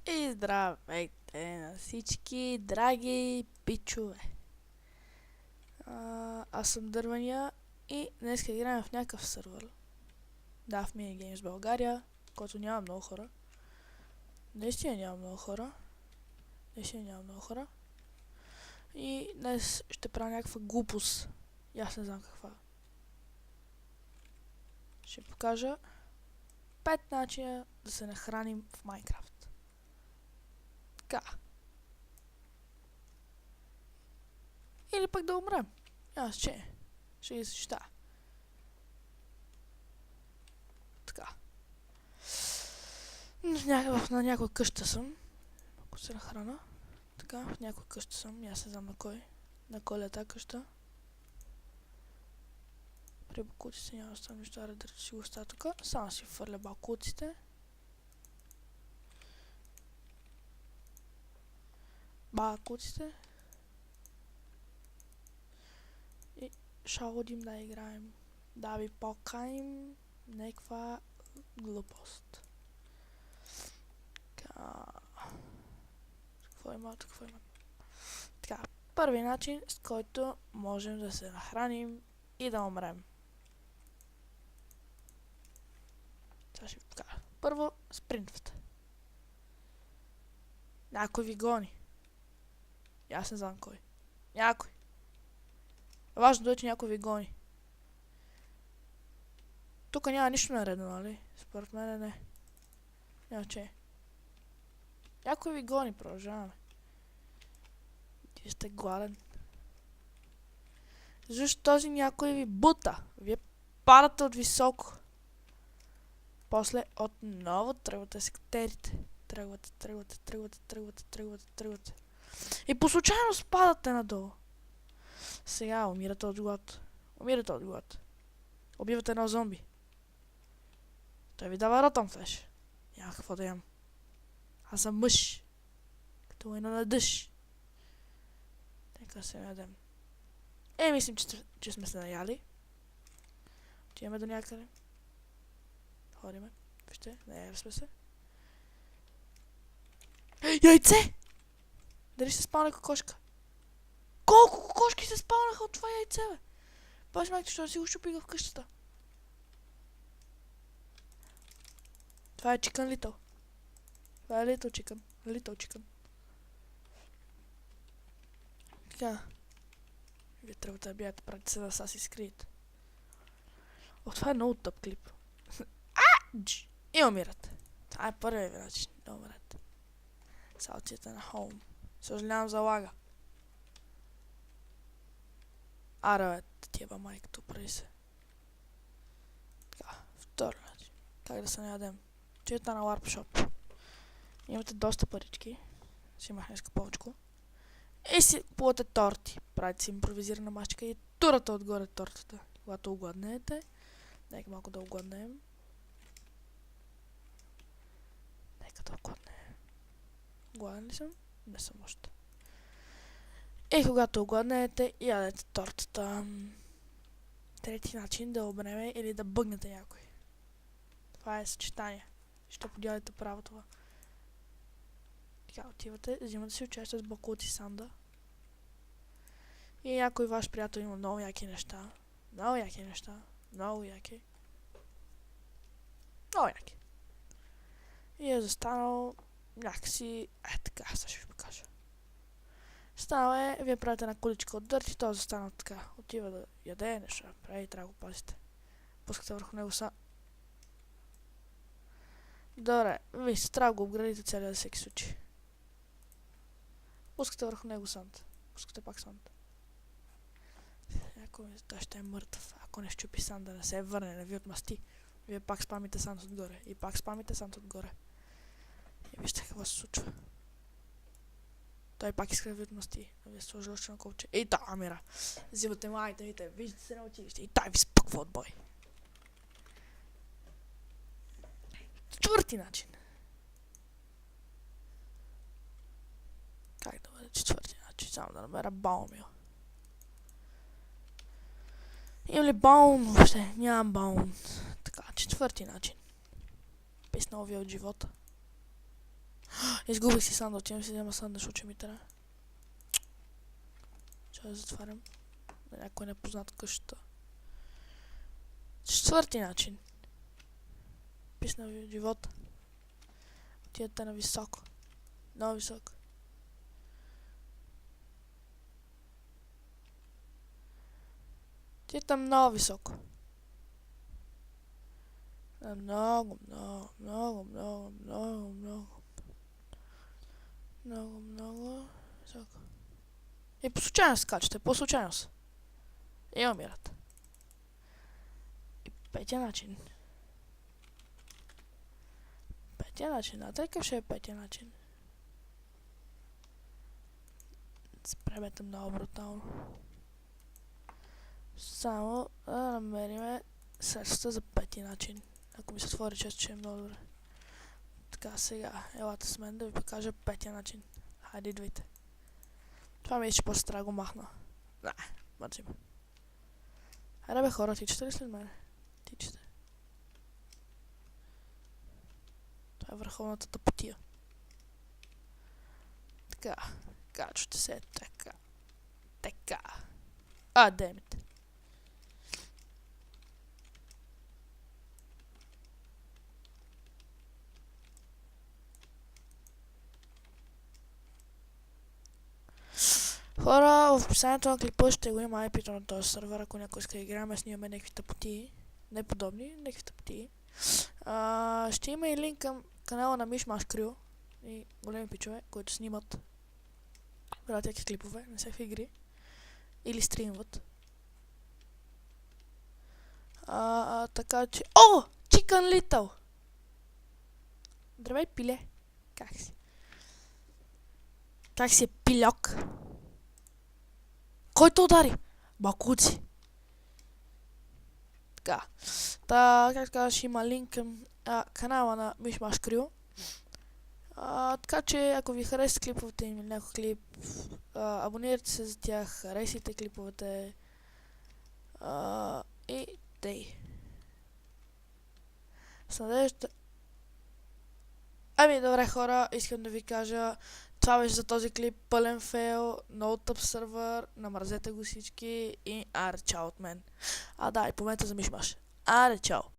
И здравейте на всички драги пичове. Аз съм Дървания и днес играем в някакъв сървър. Да, в Minigames България, който няма много хора. Наистина няма много хора. И днес ще правя някаква глупост. И аз не знам каква. Ще покажа 5 начина да се нахраним в Майнкрафт. Така. Или пък да умрем. Аз ще ги съчета. Така. На някоя къща съм. Ако се нахрана. Така, в някоя къща съм. Аз не знам на кой. На кой е тази къща. При бакуците няма да стане нищо, да си го оставя тук. Само си фърля бакуците. И ще ходим да играем. Да ви поканим някаква глупост. Какво има? Така, първи начин, с който можем да се нахраним и да умрем. Сега ще ви покажа. Първо, спринтвате. Някой ви гони. Аз не знам кой. Някой. Важното е, че някой ви гони. Тук няма нищо наредно, нали? Според мен не. Няма че. Някой ви гони, продължаваме. Вие сте гладен. Защо този някой ви бута? Вие падате от високо. После отново тръгвате да се катерите. Тръгвате. И по случайно падате надолу. Сега умирате от глад. Убивате едно зомби. Той ви дава ротън флеш. Няма какво да ям. Аз съм мъж. Като едно на дъж. Нека се ядем. Мислим, че сме се наяли. Отиваме до някъде. Ходиме. Вижте, наяли сме се. Яйце! Дали ще се спална кокошка? Колко кокошки се спалнаха от това яйце, бе? Баш майка, що си го щупига в къщата. Това е чикън литъл. Това е литъл чикън. Така. Вие трябва да бягате, правите се да са си скриете. Това е много тъп клип. И умирате. Това е първият начин да умрете. Сега отидете на хоум. Съжалявам за лага. Аре, тиеба майката, прави се. Така, втори начин. Как да се наядем? Отидете на Warpshop. Имате доста парички. Си имах днеска повечко. И си купувате торти. Правите си импровизирана масчика и турате отгоре тортата. Когато огладнеете. Нека малко да огладнеем. Гладен ли съм? Не съм още. И когато огладнеете, ядете тортата. Трети начин да обнеме или да бъгнете някой. Това е съчетание. Ще подядете право това. Така отивате, взимате си участие с бакути санда. И някой ваш приятел има много яки неща. Много яки. И е застанал някакси... така, сега ще ви покажа. Станал е, вие правите една куличка от дърт и той е застанал така. Отива да яде неща, прави и трябва да го пазите. Пускате върху него Добре, вижте, трябва да го обградите целия за всеки случай. Пускате върху него санд. Пускате пак санд. Той ще е мъртъв. Ако не щупи санд да не се върне, не ви отмъсти. Вие пак спамите санд отгоре. И пак спамите санд отгоре. И вижте какво се случва. Той пак иска да ви отмъсти. Да ви е сложил още на колче. И та, амира. Взимате му айтемите. Виждате се на училище. И той ви спъква от бой. Четвърти начин. Как да бъде четвърти начин? Само да намеря баумил. Имам ли баун въобще? Нямам баун. Така, четвърти начин. Писнал ви от живота. Изгубих си санда, отивам си да взема санда, защото ми трябва. Чакай да затварям. Да някой непознат къщата. Четвърти начин. Писна живота. Отидете на високо. Много високо. Отидете много високо. Много, много, много, много, много, много. Много, много високо. И по случайност скачате, по случайност. И умират. И петия начин. Петия начин, а какъв ще е петия начин? Спремете много брутално. Само да намериме средствата за петия начин. Ако ми се отвори често, ще е много добре. Така, сега, елате с мен да ви покажа петия начин. Хайде, идвайте. Това ми е, че после трябва да го махна. Не, мързим. Хайде бе хора, тичате ли след мен? Тичате. Това е върховната тъпотия. Така, качвате се така. Така. Демите. Хора, в описанието на клипа ще го има IP-то на този сервер, ако някой иска да играем, снимаме някакви тъпотии. Не подобни, някакви тъпотии. Ще има и линк към канала на Мишмаш Крю и големи пичове, които снимат правят всякакви клипове на всякакви игри. Или стримват. Така че... О! Chicken Little! Здравей, пиле! Как си? Как си е, пилек? Кой те удари? Бакуци. Така. Как казваш, има линк към канала на Мишмаш Крю. Така че, ако ви харесат клиповете им или някой клип, абонирайте се за тях, харесайте клиповете и тъй. С надежда... Ами, добре хора, искам да ви кажа, това беше за този клип, пълен фейл, много тъп сървър, намразете го всички и аре чао от мен. Да, и помните за Мишмаш. Аре чао!